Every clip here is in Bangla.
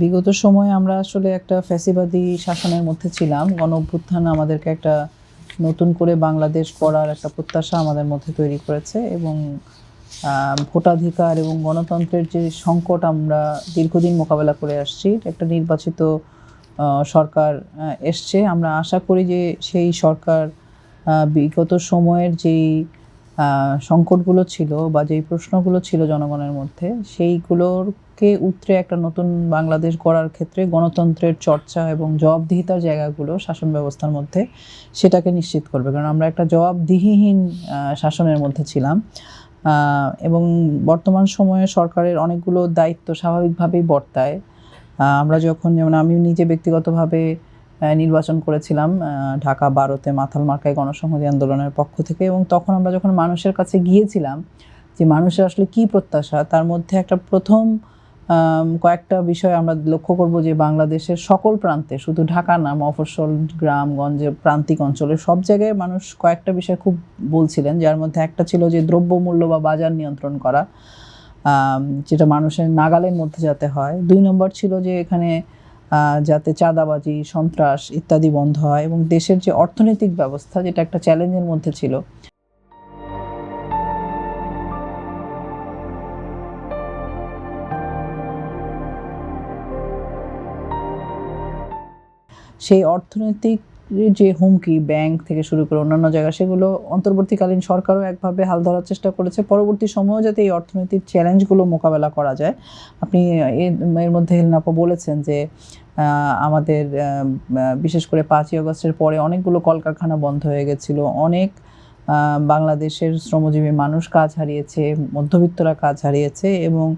বিগত সময়ে আমরা আসলে একটা ফ্যাসিবাদী শাসনের মধ্যে ছিলাম। গণ-অভ্যুত্থান আমাদেরকে একটা নতুন করে বাংলাদেশ গড়ার একটা প্রত্যাশা আমাদের মধ্যে তৈরি করেছে এবং ভোটাধিকার এবং গণতন্ত্রের যে সংকট আমরা দীর্ঘদিন মোকাবেলা করে আসছি, একটা নির্বাচিত সরকার এসছে। আমরা আশা করি যে সেই সরকার বিগত সময়ের যেই সংকটগুলো ছিল বা যেই প্রশ্নগুলো ছিল জনগণের মধ্যে, সেইগুলোকে উতরে একটা নতুন বাংলাদেশ গড়ার ক্ষেত্রে গণতন্ত্রের চর্চা এবং জবাবদিহিতার জায়গাগুলো শাসন ব্যবস্থার মধ্যে সেটাকে নিশ্চিত করবে। কারণ আমরা একটা জবাবদিহিহীন শাসনের মধ্যে ছিলাম এবং বর্তমান সময়ে সরকারের অনেকগুলো দায়িত্ব স্বাভাবিকভাবেই বর্তায়। আমরা যখন, যেমন আমি নিজে ব্যক্তিগতভাবে নির্বাচন করেছিলাম ঢাকা 12-তে মাথাল মার্কায় গণসংহতি আন্দোলনের পক্ষ থেকে, এবং তখন আমরা যখন মানুষের কাছে গিয়েছিলাম যে মানুষের আসলে কী প্রত্যাশা, তার মধ্যে একটা প্রথম কয়েকটা বিষয় আমরা লক্ষ্য করব যে বাংলাদেশের সকল প্রান্তে, শুধু ঢাকা না, মফস্বল, গ্রামগঞ্জে, প্রান্তিক অঞ্চলে সব জায়গায় মানুষ কয়েকটা বিষয় খুব বলছিলেন, যার মধ্যে একটা ছিল যে দ্রব্যমূল্য বা বাজার নিয়ন্ত্রণ করা, যেটা মানুষের নাগালের মধ্যে যাতে হয়। 2 নম্বর ছিল যে এখানে যাতে চাঁদাবাজি, সন্ত্রাস ইত্যাদি বন্ধ হয়, এবং দেশের যে অর্থনৈতিক ব্যবস্থা, যেটা একটা চ্যালেঞ্জের মধ্যে ছিল, সেই অর্থনৈতিক যে হুমকি ব্যাংক থেকে শুরু করে অন্যান্য জায়গা, সেগুলো অন্তর্বর্তীকালীন সরকারও একভাবে হাল ধরার চেষ্টা করেছে। পরবর্তী সময়েও যাতে এই অর্থনৈতিক চ্যালেঞ্জগুলো মোকাবেলা করা যায়। আপনি এর মধ্যে হেলনাপা বলেছেন যে আমাদের বিশেষ করে 5ই আগস্টের পরে অনেকগুলো কলকারখানা বন্ধ হয়ে গেছিল, অনেক বাংলাদেশের শ্রমজীবী মানুষ কাজ হারিয়েছে, মধ্যবিত্তরা কাজ হারিয়েছে, এবং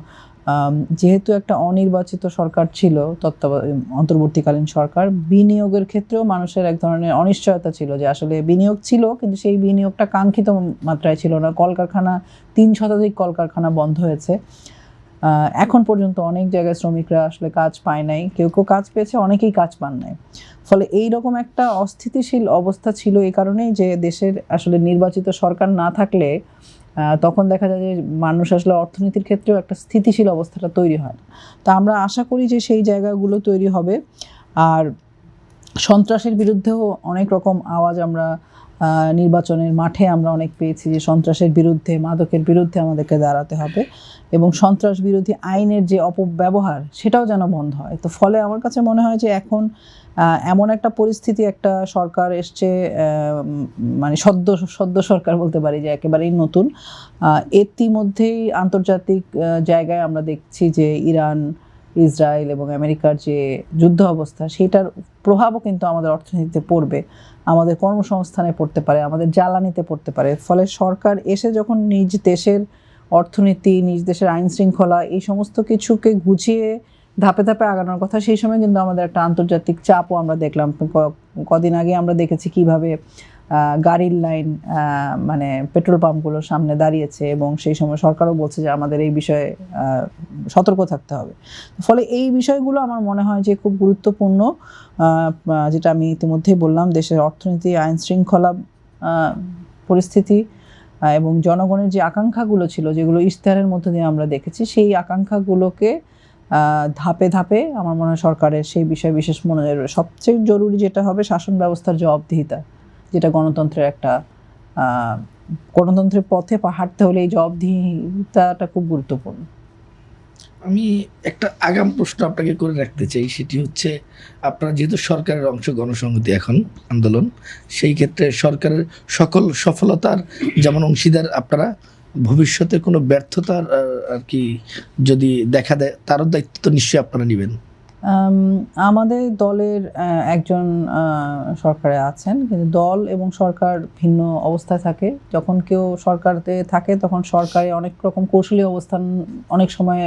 যেহেতু একটা অনির্বাচিত সরকার ছিল অন্তর্বর্তীকালীন সরকার, বিনিয়োগের ক্ষেত্রেও মানুষের এক ধরনের অনিশ্চয়তা ছিল যে আসলে বিনিয়োগ ছিল কিন্তু সেই বিনিয়োগটা কাঙ্ক্ষিত মাত্রায় ছিল না। কলকারখানা 3 শতাধিক কলকারখানা বন্ধ হয়েছে। এখন পর্যন্ত অনেক জায়গায় শ্রমিকরা আসলে কাজ পায় নাই, কেউ কেউ কাজ পেয়েছে, অনেকেই কাজ পান নাই। ফলে এইরকম একটা অস্থিতিশীল অবস্থা ছিল, এই কারণেই যে দেশের আসলে নির্বাচিত সরকার না থাকলে তখন দেখা যায় যে মানুষ আসলে অর্থনীতির ক্ষেত্রেও একটা স্থিতিশীল অবস্থাটা তৈরি হয় না। তা আমরা আশা করি যে সেই জায়গাগুলো তৈরি হবে। আর সন্ত্রাসের বিরুদ্ধেও অনেক রকম আওয়াজ আমরা নির্বাচনের মাঠে আমরা অনেক পেয়েছি যে সন্ত্রাসের বিরুদ্ধে, মাদকের বিরুদ্ধে আমাদেরকে দাঁড়াতে হবে, এবং সন্ত্রাস বিরোধী আইনের যে অপব্যবহার সেটাও যেন বন্ধ হয়। তো ফলে আমার কাছে মনে হয় যে এখন এমন একটা পরিস্থিতি, একটা সরকার এসছে, মানে সদ্য সরকার বলতে পারি যে একেবারেই নতুন। ইতিমধ্যেই আন্তর্জাতিক জায়গায় আমরা দেখছি যে ইরান, ইসরায়েল এবং আমেরিকার যে যুদ্ধ অবস্থা, সেটার প্রভাবও কিন্তু আমাদের অর্থনীতিতে পড়বে, আমাদের কর্মসংস্থানে পড়তে পারে, আমাদের জ্বালানিতে পড়তে পারে। ফলে সরকার এসে যখন নিজ দেশের অর্থনীতি, নিজ দেশের আইন শৃঙ্খলা, এই সমস্ত কিছুকে গুছিয়ে ধাপে ধাপে আগানোর কথা, সেই সময় কিন্তু আমাদের একটা আন্তর্জাতিক চাপও আমরা দেখলাম। কদিন আগে আমরা দেখেছি কিভাবে গাড়ির লাইন মানে পেট্রোল পাম্পগুলোর সামনে দাঁড়িয়েছে, এবং সেই সময় সরকারও বলছে যে আমাদের এই বিষয়ে সতর্ক থাকতে হবে। ফলে এই বিষয়গুলো আমার মনে হয় যে খুব গুরুত্বপূর্ণ, যেটা আমি ইতিমধ্যেই বললাম, দেশের অর্থনীতি, আইন শৃঙ্খলা পরিস্থিতি এবং জনগণের যে আকাঙ্ক্ষাগুলো ছিল, যেগুলো ইশতেহারের মধ্যে দিয়ে আমরা দেখেছি, সেই আকাঙ্ক্ষাগুলোকে ধাপে ধাপে আমার মনে হয় সরকারের সেই বিষয়ে বিশেষ মনোযোগ। সবচেয়ে জরুরি যেটা হবে শাসন ব্যবস্থার জবাবদিহিতা, যেটা গণতন্ত্রের একটা গণতন্ত্রের পথে হাঁটতে হলে এই জবাবদিহিতাটা খুব গুরুত্বপূর্ণ। আমি একটা আগাম প্রশ্ন আপনাকে করে রাখতে চাই, সেটি হচ্ছে আপনারা যেহেতু সরকারের অংশ গণসংহতি এখন আন্দোলন, সেই ক্ষেত্রে সরকারের সকল সফলতার যেমন অংশীদার আপনারা, ভবিষ্যতে কোনো ব্যর্থতার আর কি যদি দেখা দেয়, তারও দায়িত্ব তো নিশ্চয়ই আপনারা নেবেন। আমাদের দলের একজন সরকারে আছেন, কিন্তু দল এবং সরকার ভিন্ন অবস্থায় থাকে। যখন কেউ সরকারে থাকে তখন সরকারে অনেক রকম কৌশলী অবস্থান অনেক সময়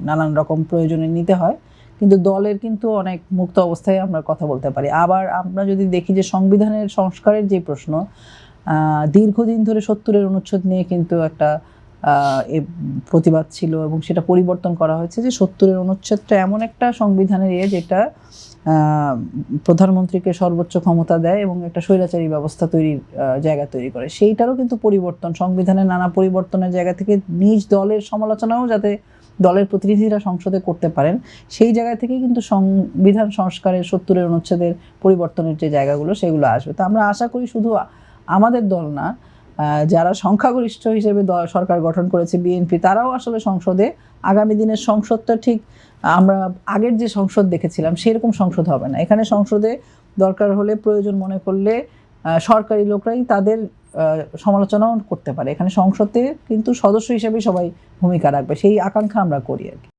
নানান রকম প্রয়োজনে নিতে হয়, কিন্তু দলের কিন্তু অনেক মুক্ত অবস্থায় আমরা কথা বলতে পারি। আবার আমরা যদি দেখি যে সংবিধানের সংস্কারের যে প্রশ্ন, দীর্ঘদিন ধরে 70-এর অনুচ্ছেদ নিয়ে কিন্তু একটা প্রতিবাদ ছিল, এবং সেটা পরিবর্তন করা হয়েছে যে 70-এর অনুচ্ছেদটা এমন একটা সংবিধানের যেটা প্রধানমন্ত্রীকে সর্বোচ্চ ক্ষমতা দেয় এবং একটা স্বৈরাচারী ব্যবস্থা তৈরির জায়গা তৈরি করে। সেইটারও কিন্তু পরিবর্তন, সংবিধানের নানা পরিবর্তনের জায়গা থেকে নিজ দলের সমালোচনাও যাতে দলের প্রতিনিধিরা সংসদে করতে পারেন, সেই জায়গা থেকেই কিন্তু সংবিধান সংস্কারের 70-এর অনুচ্ছেদের পরিবর্তনের যে জায়গাগুলো সেগুলো আসবে। তো আমরা আশা করি শুধু আমাদের দল না, যারা সংখ্যাগরিষ্ঠ হিসেবে সরকার গঠন করেছে বিএনপি, তারাও আসলে সংসদে আগামী দিনের সংসদটা ঠিক আমরা আগের যে সংসদ দেখেছিলাম সেরকম সংসদ হবে না। এখানে সংসদে দরকার হলে, প্রয়োজন মনে করলে সরকারি লোকরাই তাদের সমালোচনাও করতে পারে। এখানে সংসদে কিন্তু সদস্য হিসেবে সবাই ভূমিকা রাখবে, সেই আকাঙ্ক্ষা আমরা করি আর কি।